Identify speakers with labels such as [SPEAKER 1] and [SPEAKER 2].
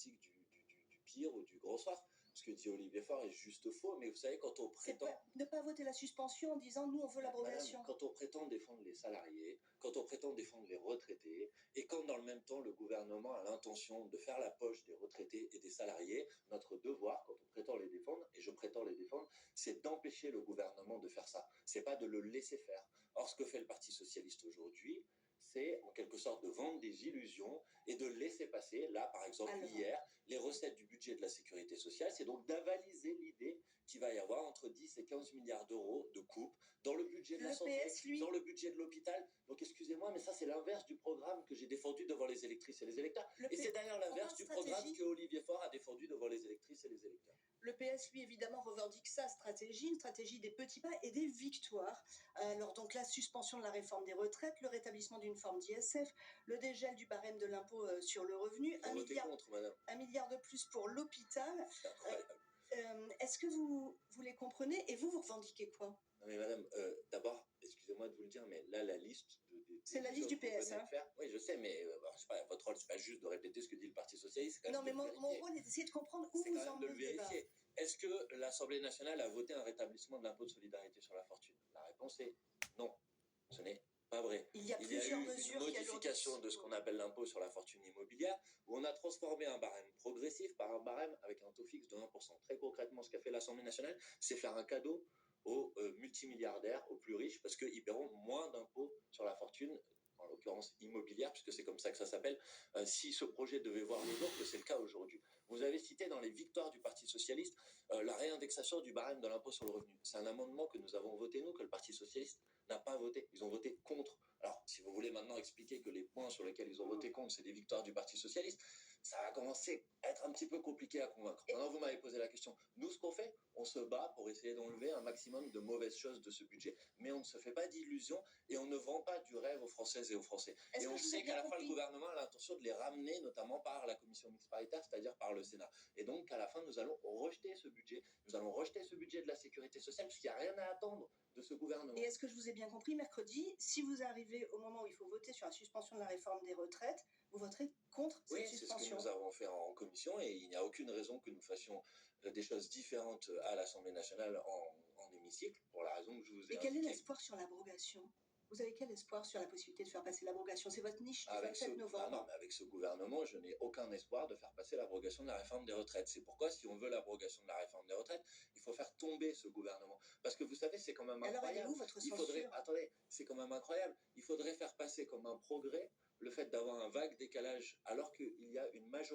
[SPEAKER 1] politique du pire ou du gros soir. Ce que dit Olivier Faure est juste faux, mais vous savez, quand on prétend...
[SPEAKER 2] Ne pas voter la suspension en disant nous on veut l'abrogation.
[SPEAKER 1] Quand on prétend défendre les salariés, quand on prétend défendre les retraités, et quand dans le même temps le gouvernement a l'intention de faire la poche des retraités et des salariés, notre devoir, quand on prétend les défendre, et je prétends les défendre, c'est d'empêcher le gouvernement de faire ça. C'est pas de le laisser faire. Or, ce que fait le Parti socialiste aujourd'hui, c'est en quelque sorte de vendre des illusions et de laisser passer, là par exemple hier, les recettes du budget de la sécurité sociale, c'est donc d'avaliser l'idée qu'il va y avoir entre 10 et 15 milliards d'euros de coupes dans le budget de la santé, dans le budget de l'hôpital. Donc excusez-moi, mais ça c'est l'inverse du programme que j'ai défendu devant les électrices et les électeurs. Et c'est d'ailleurs l'inverse du programme que Olivier Faure a défendu devant les électrices et les électeurs.
[SPEAKER 2] Le PS, lui, évidemment, revendique sa stratégie, une stratégie des petits pas et des victoires. Alors, donc, la suspension de la réforme des retraites, le rétablissement d'une forme d'ISF, le dégel du barème de l'impôt sur le revenu, un milliard de plus pour l'hôpital.
[SPEAKER 1] C'est incroyable.
[SPEAKER 2] Est-ce que vous les comprenez et vous revendiquez quoi?
[SPEAKER 1] Non mais madame, d'abord, excusez-moi de vous le dire, mais là, la liste...
[SPEAKER 2] C'est la liste du PS, hein.
[SPEAKER 1] Oui, je sais, mais je sais pas, votre rôle, c'est pas juste de répéter ce que dit le Parti Socialiste.
[SPEAKER 2] Non, mais mon rôle est d'essayer de comprendre où vous en
[SPEAKER 1] êtes. Vérifier. Est-ce que l'Assemblée nationale a voté un rétablissement de l'impôt de solidarité sur la fortune? La réponse est non. Ce n'est pas vrai.
[SPEAKER 2] Il y a plusieurs mesures
[SPEAKER 1] une modification de ce qu'on appelle l'impôt sur la fortune immobilière, où on a transformé un barème progressif par un barème avec un taux fixe de 1%. Très concrètement, ce qu'a fait l'Assemblée nationale, c'est faire un cadeau aux multimilliardaires, aux plus riches, parce qu'ils paieront moins d'impôts sur la fortune, en l'occurrence immobilière, puisque c'est comme ça que ça s'appelle, si ce projet devait voir le jour, que c'est le cas aujourd'hui. Vous avez cité dans les victoires du Parti Socialiste la réindexation du barème de l'impôt sur le revenu. C'est un amendement que nous avons voté, nous, que le Parti Socialiste n'a pas voté. Ils ont voté contre. Alors, si vous voulez maintenant expliquer que les points sur lesquels ils ont voté contre, c'est des victoires du Parti Socialiste, ça va commencer à être un petit peu compliqué à convaincre. Maintenant, vous m'avez posé la question. Nous, ce qu'on fait, on se bat pour essayer d'enlever un maximum de mauvaises choses de ce budget. Mais on ne se fait pas d'illusions et on ne vend pas du rêve aux Françaises et aux Français. Et on sait qu'à la fin, le gouvernement a l'intention de les ramener, notamment par la commission mixte paritaire, c'est-à-dire par le Sénat. Et donc, à la fin, nous allons rejeter ce budget. Nous allons rejeter ce budget de la sécurité sociale, parce qu'il n'y a rien à attendre de ce gouvernement.
[SPEAKER 2] Et est-ce que je vous ai bien compris, mercredi, si vous arrivez au moment où il faut voter sur la suspension de la réforme des retraites, vous voterez contre cette suspension?
[SPEAKER 1] Oui, c'est ce que nous avons fait en commission et il n'y a aucune raison que nous fassions des choses différentes à l'Assemblée nationale en hémicycle, pour la raison que je vous ai
[SPEAKER 2] indiquée. Et quel est l'espoir sur l'abrogation? Vous avez quel espoir sur la possibilité de faire passer l'abrogation? C'est votre niche du 27 novembre.
[SPEAKER 1] Non, mais avec ce gouvernement, je n'ai aucun espoir de faire passer l'abrogation de la réforme des retraites. C'est pourquoi, si on veut l'abrogation de la réforme des retraites, il faut faire tomber ce gouvernement. Parce que vous savez, c'est quand même incroyable.
[SPEAKER 2] Alors, elle est où votre censure?
[SPEAKER 1] Attendez, c'est quand même incroyable. Il faudrait faire passer comme un progrès le fait d'avoir un vague décalage, alors qu'il y a une majorité